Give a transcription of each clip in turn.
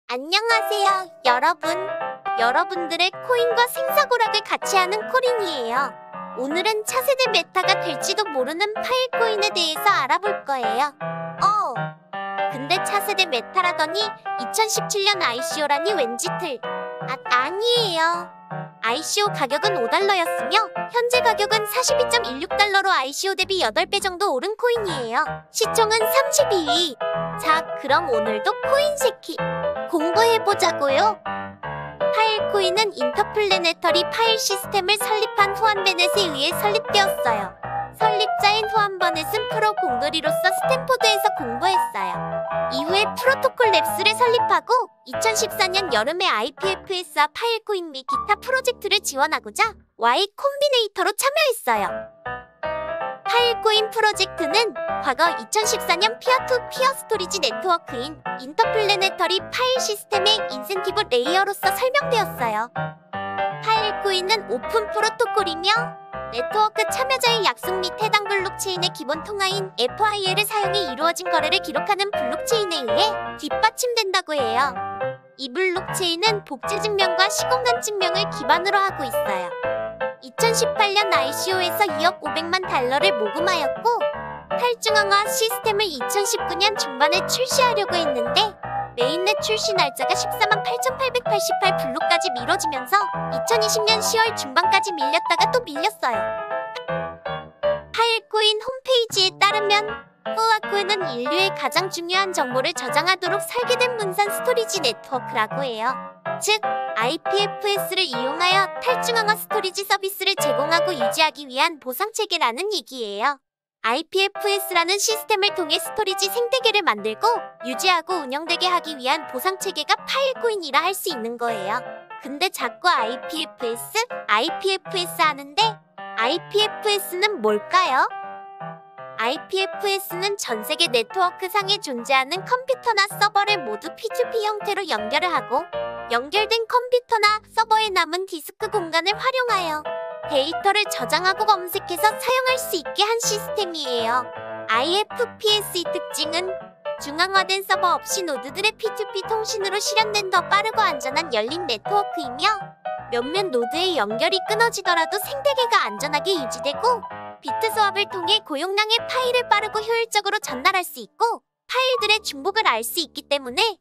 안녕하세요, 여러분. 여러분들의 코인과 생사고락을 같이 하는 코린이에요. 오늘은 차세대 메타가 될지도 모르는 파일코인에 대해서 알아볼 거예요. 근데 차세대 메타라더니 2017년 ICO라니 왠지 아니에요. ICO 가격은 $5였으며 현재 가격은 42.16달러로 ICO 대비 8배 정도 오른 코인이에요. 시총은 32위. 자, 그럼 오늘도 코인 새끼 공부해보자고요. 파일코인은 인터플래네터리 파일 시스템을 설립한 후안 베넷에 의해 설립되었어요. 설립자인 후안 베넷은 프로 공돌이로서 스탠포드에서 공부했어요. 이후에 프로토콜 랩스를 설립하고 2014년 여름에 IPFS와 파일코인 및 기타 프로젝트를 지원하고자 Y 콤비네이터로 참여했어요. 파일코인 프로젝트는 과거 2014년 피어-투-피어 스토리지 네트워크인 인터플래네터리 파일 시스템의 인센티브 레이어로서 설명되었어요. 파일코인은 오픈 프로토콜이며 네트워크 참여자의 약속 및 해당 블록체인의 기본 통화인 FIL을 사용해 이루어진 거래를 기록하는 블록체인에 의해 뒷받침된다고 해요. 이 블록체인은 복제 증명과 시공간 증명을 기반으로 하고 있어요. 2018년 ICO에서 2억 500만 달러를 모금하였고 탈중앙화 시스템을 2019년 중반에 출시하려고 했는데 메인넷 출시 날짜가 148,888 블록까지 미뤄지면서 2020년 10월 중반까지 밀렸다가 또 밀렸어요. 파일코인 홈페이지에 따르면 후아코인은 인류의 가장 중요한 정보를 저장하도록 설계된 분산 스토리지 네트워크라고 해요. 즉, IPFS를 이용하여 탈중앙화 스토리지 서비스를 제공하고 유지하기 위한 보상체계라는 얘기예요. IPFS라는 시스템을 통해 스토리지 생태계를 만들고 유지하고 운영되게 하기 위한 보상체계가 파일코인이라 할 수 있는 거예요. 근데 자꾸 IPFS 하는데 IPFS는 뭘까요? IPFS는 전세계 네트워크상에 존재하는 컴퓨터나 서버를 모두 P2P 형태로 연결을 하고 연결된 컴퓨터나 서버에 남은 디스크 공간을 활용하여 데이터를 저장하고 검색해서 사용할 수 있게 한 시스템이에요. IFPS의 특징은 중앙화된 서버 없이 노드들의 P2P 통신으로 실현된 더 빠르고 안전한 열린 네트워크이며 몇몇 노드의 연결이 끊어지더라도 생태계가 안전하게 유지되고 비트 스왑을 통해 고용량의 파일을 빠르고 효율적으로 전달할 수 있고 파일들의 중복을 알 수 있기 때문에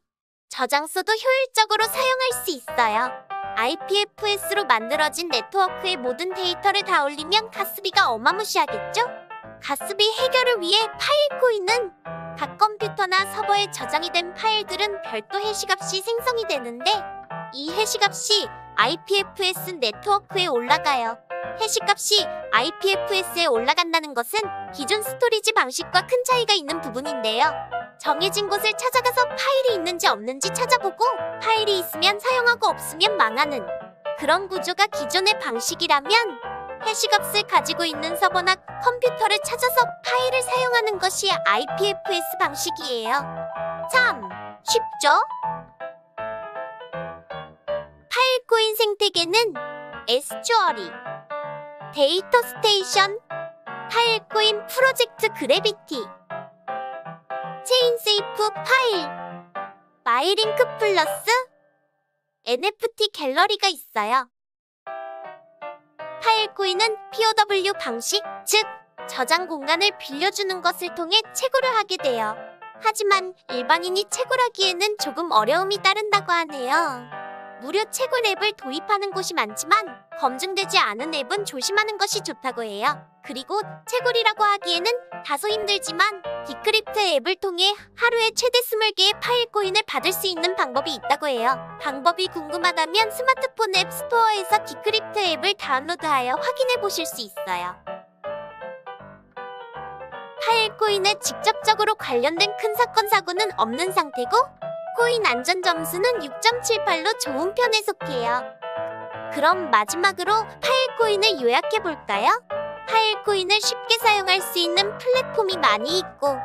저장소도 효율적으로 사용할 수 있어요. IPFS로 만들어진 네트워크의 모든 데이터를 다 올리면 가스비가 어마무시하겠죠? 가스비 해결을 위해 파일코인은 각 컴퓨터나 서버에 저장이 된 파일들은 별도 해시값이 생성이 되는데 이 해시값이 IPFS 네트워크에 올라가요. 해시값이 IPFS에 올라간다는 것은 기존 스토리지 방식과 큰 차이가 있는 부분인데요. 정해진 곳을 찾아가서 파일이 있는지 없는지 찾아보고 파일이 있으면 사용하고 없으면 망하는 그런 구조가 기존의 방식이라면 해시값을 가지고 있는 서버나 컴퓨터를 찾아서 파일을 사용하는 것이 IPFS 방식이에요. 참 쉽죠? 파일코인 생태계는 에스츄어리, 데이터 스테이션, 파일코인 프로젝트 그래비티, 체인세이프 파일, 마이링크 플러스, NFT 갤러리가 있어요. 파일코인은 POW 방식, 즉 저장 공간을 빌려주는 것을 통해 채굴을 하게 돼요. 하지만 일반인이 채굴하기에는 조금 어려움이 따른다고 하네요. 무료 채굴 앱을 도입하는 곳이 많지만 검증되지 않은 앱은 조심하는 것이 좋다고 해요. 그리고 채굴이라고 하기에는 다소 힘들지만 디크립트 앱을 통해 하루에 최대 20개의 파일코인을 받을 수 있는 방법이 있다고 해요. 방법이 궁금하다면 스마트폰 앱 스토어에서 디크립트 앱을 다운로드하여 확인해 보실 수 있어요. 파일코인에 직접적으로 관련된 큰 사건 사고는 없는 상태고 코인 안전 점수는 6.78로 좋은 편에 속해요. 그럼 마지막으로 파일코인을 요약해볼까요? 파일코인을 쉽게 사용할 수 있는 플랫폼이 많이 있고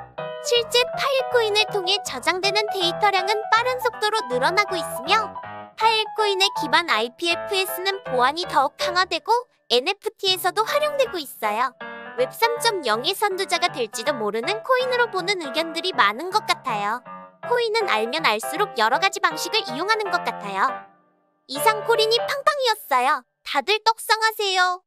실제 파일코인을 통해 저장되는 데이터량은 빠른 속도로 늘어나고 있으며 파일코인의 기반 IPFS는 보안이 더욱 강화되고 NFT에서도 활용되고 있어요. 웹 3.0의 선두자가 될지도 모르는 코인으로 보는 의견들이 많은 것 같아요. 코인은 알면 알수록 여러 가지 방식을 이용하는 것 같아요. 이상 코린이 팡팡이었어요. 다들 떡상하세요.